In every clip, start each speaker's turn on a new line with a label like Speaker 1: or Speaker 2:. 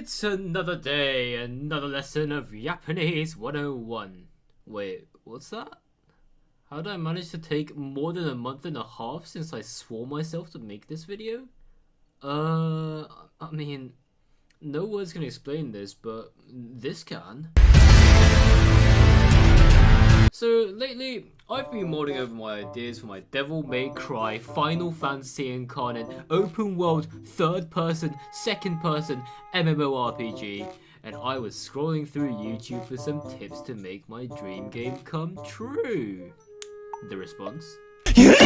Speaker 1: It's another day, another lesson of Japanese 101. Wait, what's that? How did I manage to take more than a month and a half since I swore myself to make this video? I mean, no words can explain this, but this can. So lately, I've been mulling over my ideas for my Devil May Cry Final Fantasy Incarnate open world third person, second person MMORPG, and I was scrolling through YouTube for some tips to make my dream game come true. The response? Shut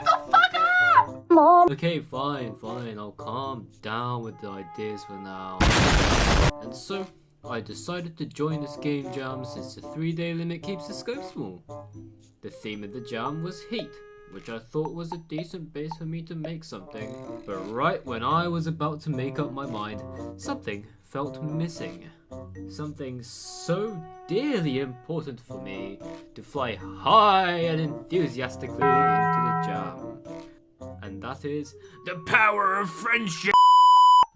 Speaker 1: the fuck up! Mom. Okay, fine, I'll calm down with the ideas for now. And so, I decided to join this game jam since the 3-day limit keeps the scope small. The theme of the jam was heat, which I thought was a decent base for me to make something. But right when I was about to make up my mind, something felt missing. Something so dearly important for me to fly high and enthusiastically into the jam. And that is the power of friendship!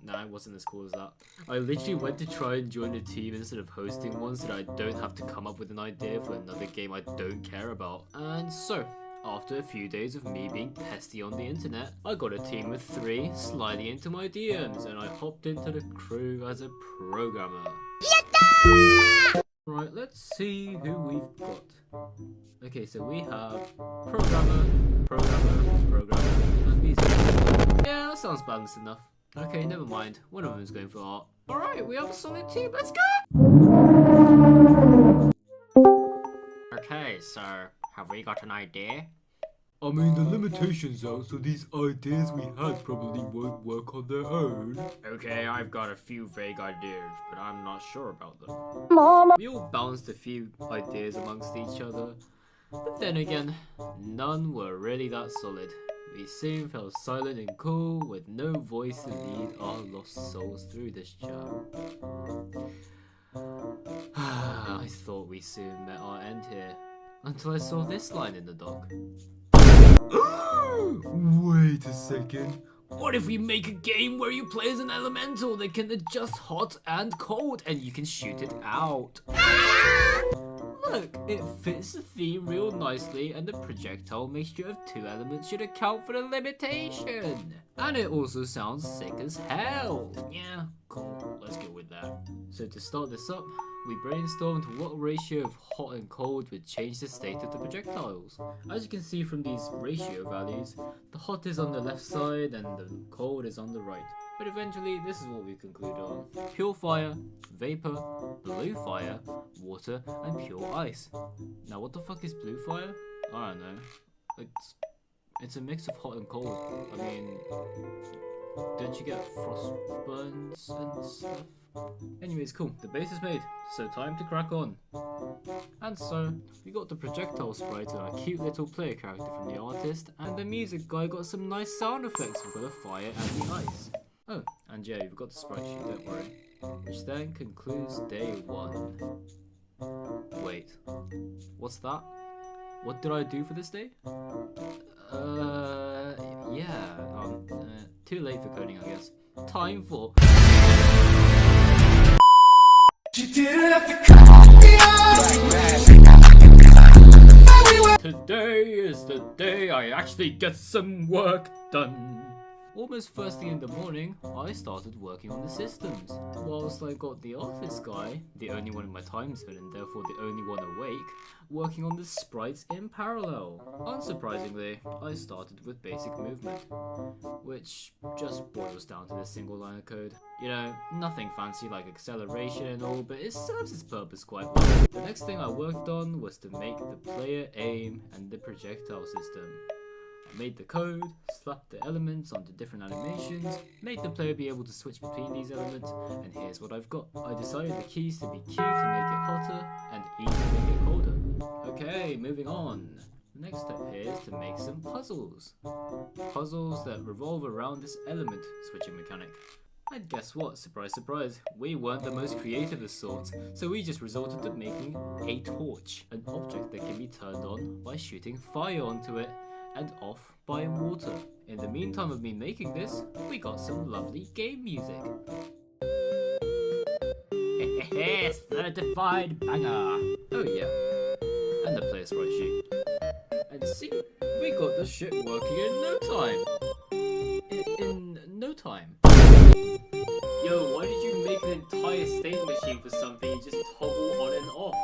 Speaker 1: Nah, it wasn't as cool as that. I literally went to try and join a team instead of hosting one so that I don't have to come up with an idea for another game I don't care about. And so, after a few days of me being pesty on the internet, I got a team of 3 sliding into my DMs and I hopped into the crew as a programmer. Yatta! Right, let's see who we've got. Okay, so we have programmer, and music. Yeah, that sounds balanced enough. Okay, never mind. One of them is going for art. Alright, we have a solid team. Let's go! Okay, so have we got an idea? I mean, the limitation's out, so these ideas we had probably won't work on their own. Okay, I've got a few vague ideas, but I'm not sure about them. Mom. We all bounced a few ideas amongst each other, but then again, none were really that solid. We soon fell silent and cool, with no voice to lead our lost souls through this jam. I thought we soon met our end here, until I saw this line in the doc. Wait a second. What if we make a game where you play as an elemental that can adjust hot and cold, and you can shoot it out? Look, it fits the theme real nicely, and the projectile mixture of 2 elements should account for the limitation. And it also sounds sick as hell. Yeah, cool, let's go with that. So to start this up, we brainstormed what ratio of hot and cold would change the state of the projectiles. As you can see from these ratio values, the hot is on the left side and the cold is on the right. But eventually, this is what we concluded on. Pure fire, vapor, blue fire, water, and pure ice. Now what the fuck is blue fire? I don't know. It's a mix of hot and cold. I mean, don't you get frost burns and stuff? Anyways, cool, the base is made, so time to crack on. And so, we got the projectile sprite and our cute little player character from the artist, and the music guy got some nice sound effects for the fire and the ice. Oh, and yeah, you've got the sprite sheet, don't worry. Which then concludes day 1. Wait, what's that? What did I do for this day? Too late for coding, I guess. Time for... Today is the day I actually get some work done. Almost first thing in the morning, I started working on the systems. Whilst I got the artist guy, the only one in my time zone and therefore the only one awake, working on the sprites in parallel. Unsurprisingly, I started with basic movement, which just boils down to this single line of code. You know, nothing fancy like acceleration and all, but it serves its purpose quite well. The next thing I worked on was to make the player aim and the projectile system. I made the code, slapped the elements onto different animations, made the player be able to switch between these elements, and here's what I've got. I decided the keys to be Q to make it hotter, and E to make it colder. Okay, moving on. The next step here is to make some puzzles. Puzzles that revolve around this element switching mechanic. And guess what? Surprise, surprise, we weren't the most creative of sorts, so we just resorted to making a torch, an object that can be turned on by shooting fire onto it. and off by water. In the meantime of me making this, we got some lovely game music. Certified banger! Oh yeah, and the player sprite sheet. And see, we got the shit working in no time. In no time. Yo, why did you make an entire state machine for something you just toggle on and off?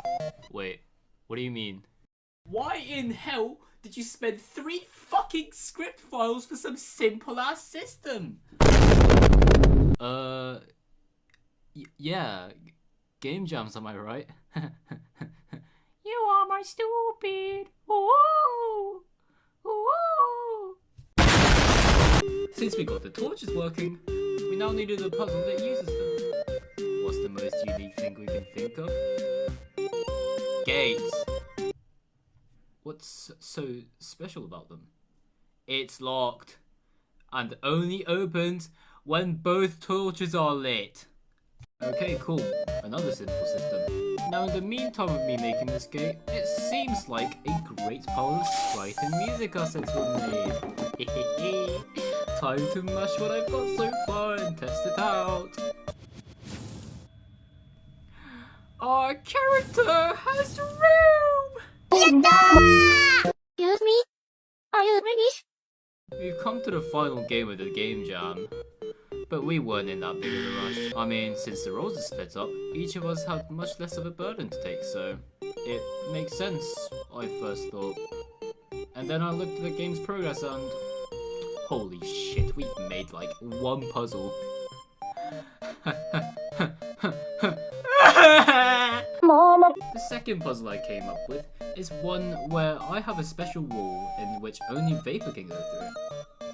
Speaker 1: Wait, what do you mean? Why in hell did you spend 3 fucking script files for some simple ass system? Yeah, game jams, am I right? You are my stupid. Ooh, ooh. Since we got the torches working, we now needed a puzzle that uses them. What's the most unique thing we can think of? Gates. What's so special about them? It's locked and only opens when both torches are lit. Okay, cool. Another simple system. Now in the meantime of me making this gate, it seems like a great pile of sprite and music assets were made. Time to mash what I've got so far and test it out. Our character has room!
Speaker 2: Excuse me? Are you ready?
Speaker 1: We've come to the final game of the game jam. But we weren't in that big of a rush. I mean, since the roles are split up, each of us had much less of a burden to take, so it makes sense, I first thought. And then I looked at the game's progress and holy shit, we've made like 1 puzzle.
Speaker 2: Mama.
Speaker 1: The second puzzle I came up with is one where I have a special wall in which only vapor can go through.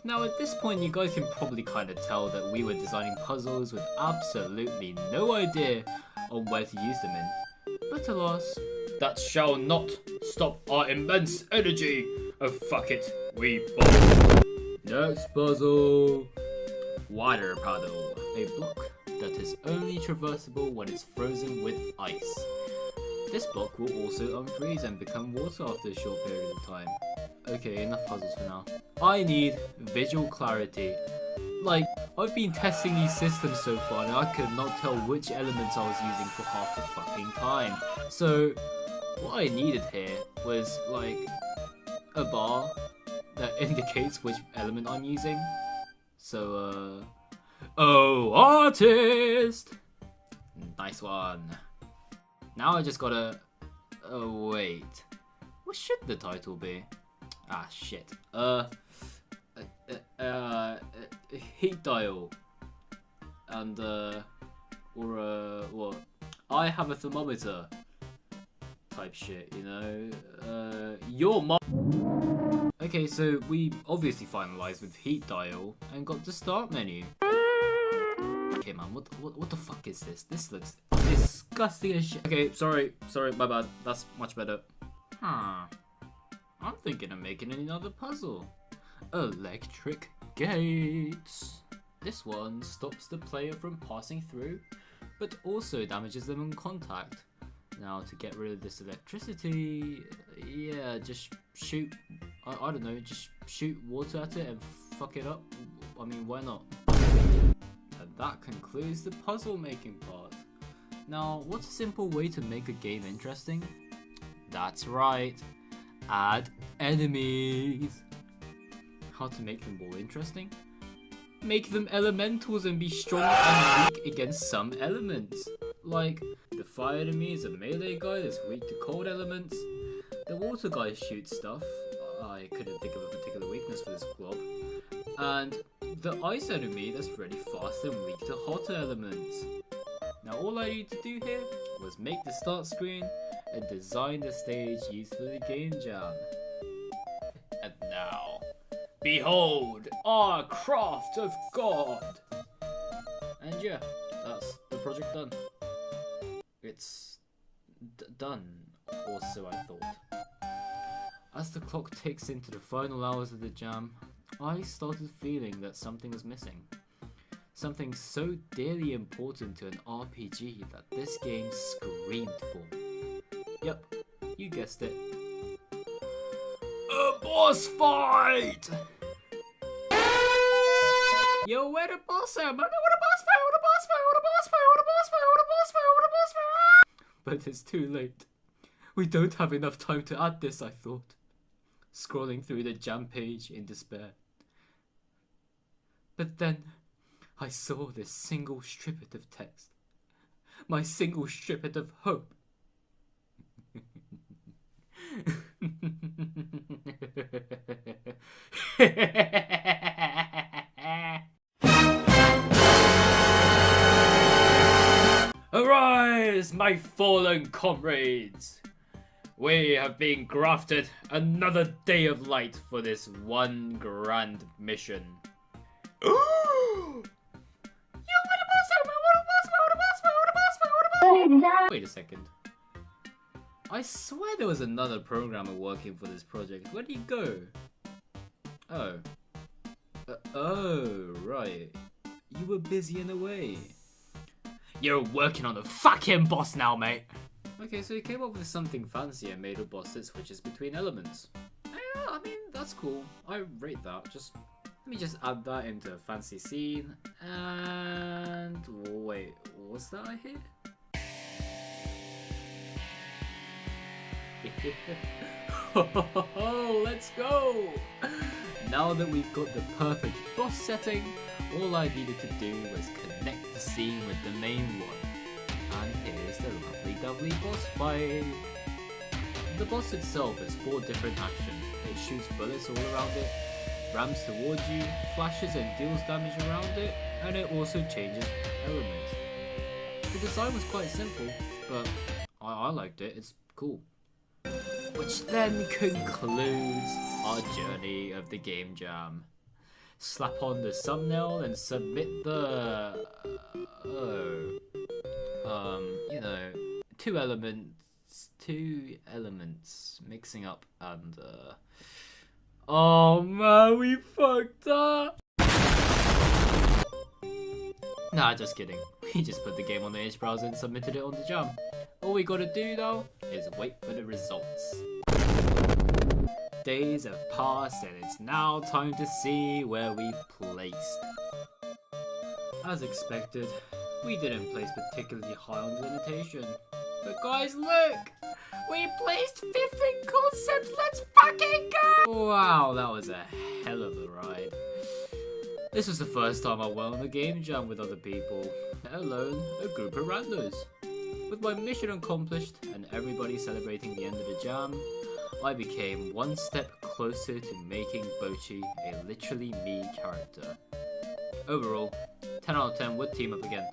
Speaker 1: Now at this point you guys can probably kind of tell that we were designing puzzles with absolutely no idea on where to use them in. But alas, that shall not stop our immense energy. Oh fuck it, we both. Next puzzle. Water puddle. A block that is only traversable when it's frozen with ice. This block will also unfreeze and become water after a short period of time. Okay, enough puzzles for now. I need visual clarity. Like, I've been testing these systems so far and I could not tell which elements I was using for half the fucking time. So, what I needed here was, like, a bar that indicates which element I'm using. So, oh, artist! Nice one. Now I just gotta, oh wait, what should the title be? Ah, shit. Heat dial. And, what? I have a thermometer. Type shit, you know? Your mom. Okay, so we obviously finalized with heat dial and got the start menu. Okay, man, what the fuck is this? This looks disgusting as shit. Okay, sorry, my bad. That's much better. I'm thinking of making another puzzle. Electric gates. This one stops the player from passing through, but also damages them on contact. Now to get rid of this electricity, yeah, just shoot, I don't know, just shoot water at it and fuck it up. I mean, why not? And that concludes the puzzle making part. Now, what's a simple way to make a game interesting? That's right. Add enemies. How to make them more interesting? Make them elementals and be strong and weak against some elements. Like, the fire enemy is a melee guy that's weak to cold elements. The water guy shoots stuff. I couldn't think of a particular weakness for this blob. And the ice enemy that's really fast and weak to hotter elements. Now all I need to do here was make the start screen and design the stage used for the game jam. And now, behold our craft of God! And yeah, that's the project done. It's done, or so I thought. As the clock ticks into the final hours of the jam, I started feeling that something was missing. Something so dearly important to an RPG that this game screamed for. Yep, you guessed it. A Boss fight! Yo, where the boss at, man? What a boss fight! What a boss fight! What a boss fight! What a boss fight! What a boss fight! What a boss fight! But it's too late. We don't have enough time to add this, I thought, scrolling through the jam page in despair. But then I saw this single snippet of text. My single snippet of hope. Arise, my fallen comrades! We have been grafted another day of light for this one grand mission. Wait a second. I swear there was another programmer working for this project. Where'd he go? Oh. Oh, right. You were busy in a way. You're working on the fucking boss now, mate. Okay, so he came up with something fancy and made a boss that switches between elements. Yeah, I mean, that's cool. I rate that. Let me just add that into a fancy scene. And wait, what's that I hear? Let's go! Now that we've got the perfect boss setting, all I needed to do was connect the scene with the main one. And here's the lovely boss fight. The boss itself has 4 different actions. It shoots bullets all around it, rams towards you, flashes and deals damage around it, and it also changes elements. The design was quite simple, but I liked it. It's cool. Which then concludes our journey of the game jam. Slap on the thumbnail and submit the you know, two elements mixing up and oh man, we fucked up. Nah, just kidding. We just put the game on the Edge browser and submitted it on the jam. All we gotta do though is wait for the results. Days have passed and it's now time to see where we placed. As expected, we didn't place particularly high on the limitation. But guys, look! We placed 5th in concept, let's fucking go! Wow, that was a hell of a ride. This was the first time I went on a game jam with other people, let alone a group of randos. With my mission accomplished and everybody celebrating the end of the jam, I became one step closer to making Bochi a literally me character. Overall, 10 out of 10 would team up again.